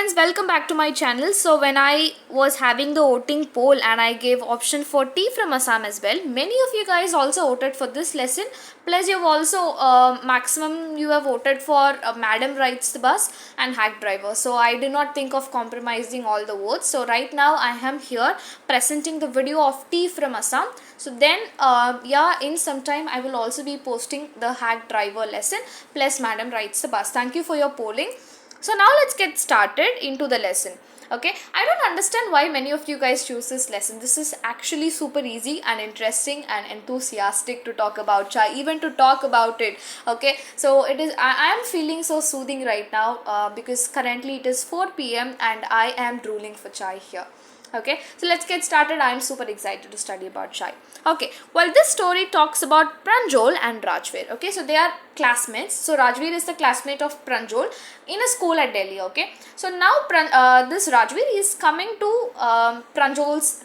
friends, welcome back to my channel. So when I was having the voting poll and I gave option for tea from Assam as well, many of you guys also voted for this lesson. Plus you've also maximum you have voted for Madam Rides the Bus and Hack Driver. So I did not think of compromising all the votes. So right now I am here presenting the video of tea from Assam. So then in some time I will also be posting the Hack Driver lesson plus Madam Rides the Bus. Thank you for your polling. So now let's get started into the lesson. Okay, I don't understand why many of you guys choose this lesson. This is actually super easy and interesting and enthusiastic to talk about chai, even to talk about it. Okay, so it is. I am feeling so soothing right now because currently it is 4 p.m. and I am drooling for chai here. Okay, so let's get started. I am super excited to study about chai. Okay, well, this story talks about Pranjol and Rajveer. Okay, so they are classmates. So Rajveer is the classmate of Pranjol in a school at Delhi. Okay, so now this Rajveer is coming to Pranjol's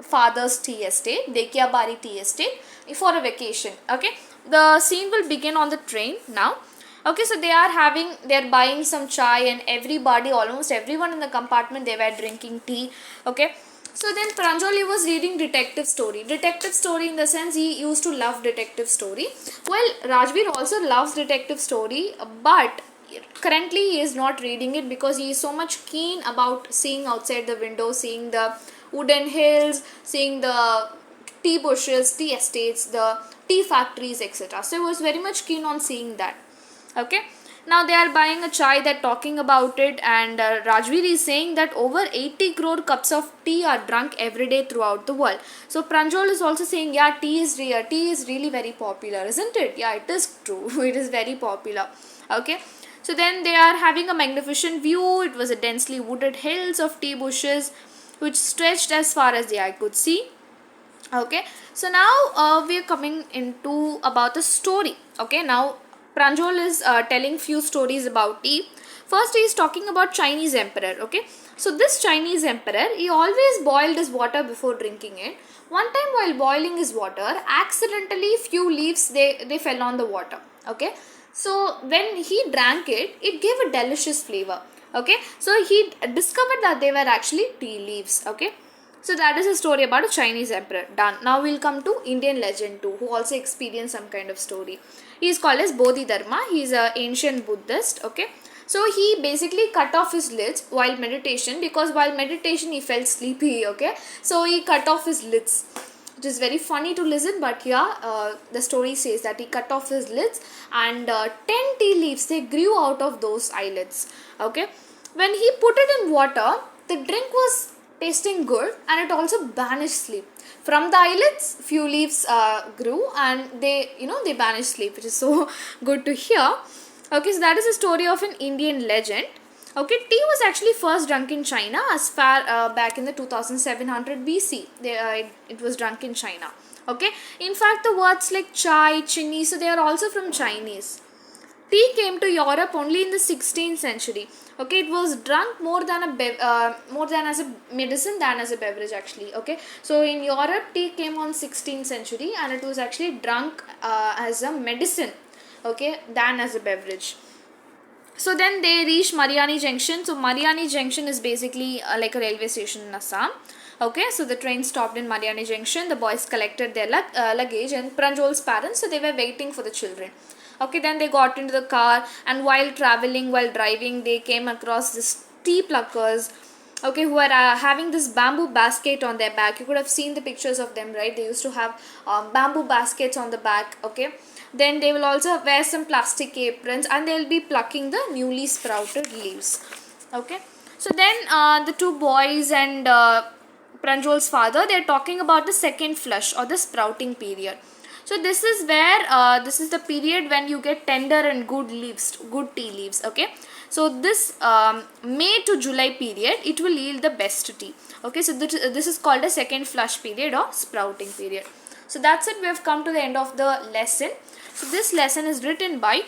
father's tea estate, Dekiabari tea estate, for a vacation. Okay, the scene will begin on the train now. Okay, so they are buying some chai and almost everyone in the compartment, they were drinking tea. Okay, so then Pranjali was reading detective story in the sense he used to love detective story. Well, Rajveer also loves detective story, but currently he is not reading it because he is so much keen about seeing outside the window, seeing the wooden hills, seeing the tea bushes, tea estates, the tea factories, etc. So he was very much keen on seeing that. Okay, now they are buying a chai, they're talking about it, and Rajveer is saying that over 80 crore cups of tea are drunk every day throughout the world. So Pranjal is also saying, yeah, tea is really very popular, isn't it? Yeah, it is true. It is very popular. Okay, so then they are having a magnificent view. It was a densely wooded hills of tea bushes which stretched as far as the eye could see. Okay, so now we are coming into about the story. Okay, now Pranjal is telling few stories about tea. First, he is talking about Chinese emperor. Okay, so this Chinese emperor, he always boiled his water before drinking it. One time while boiling his water, accidentally few leaves they fell on the water. Okay, so when he drank it, it gave a delicious flavor. Okay, so he discovered that they were actually tea leaves. Okay, so that is a story about a Chinese emperor. Done. Now we'll come to Indian legend too, who also experienced some kind of story. He is called as Bodhidharma. He is an ancient Buddhist. Okay, so he basically cut off his lids while meditation, because while meditation he felt sleepy. Okay, so he cut off his lids. It is very funny to listen, but yeah, the story says that he cut off his lids and 10 tea leaves, they grew out of those eyelids. Okay, when he put it in water, the drink was tasting good and it also banished sleep. From the eyelids, few leaves grew and they banished sleep, which is so good to hear. Okay, so that is a story of an Indian legend. Okay, tea was actually first drunk in China as far back in the 2700 BC. It was drunk in China. Okay, in fact the words like chai, chini, so they are also from Chinese. Tea came to Europe only in the 16th century. Okay, it was drunk more than as a medicine than as a beverage actually. Okay, so in Europe tea came on 16th century and it was actually drunk as a medicine, okay, than as a beverage. So then they reached Mariani Junction. So Mariani Junction is basically like a railway station in Assam. Okay, so the train stopped in Mariani Junction. The boys collected their luggage and Pranjol's parents, so they were waiting for the children. Okay, then they got into the car and while driving, they came across this tea pluckers, okay, who are having this bamboo basket on their back. You could have seen the pictures of them, right? They used to have bamboo baskets on the back. Okay, then they will also wear some plastic aprons and they will be plucking the newly sprouted leaves. Okay, so then the two boys and Pranjol's father, they are talking about the second flush or the sprouting period. So this is where this is the period when you get tender and good tea leaves. Okay, so this May to July period, it will yield the best tea. Okay, so this is called a second flush period or sprouting period. So that's it. We have come to the end of the lesson. So this lesson is written by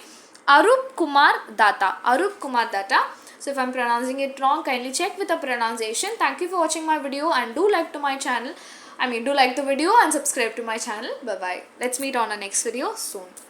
Arup Kumar Datta. So if I'm pronouncing it wrong, kindly check with the pronunciation. Thank you for watching my video and do like the video and subscribe to my channel. Bye bye. Let's meet on the next video soon.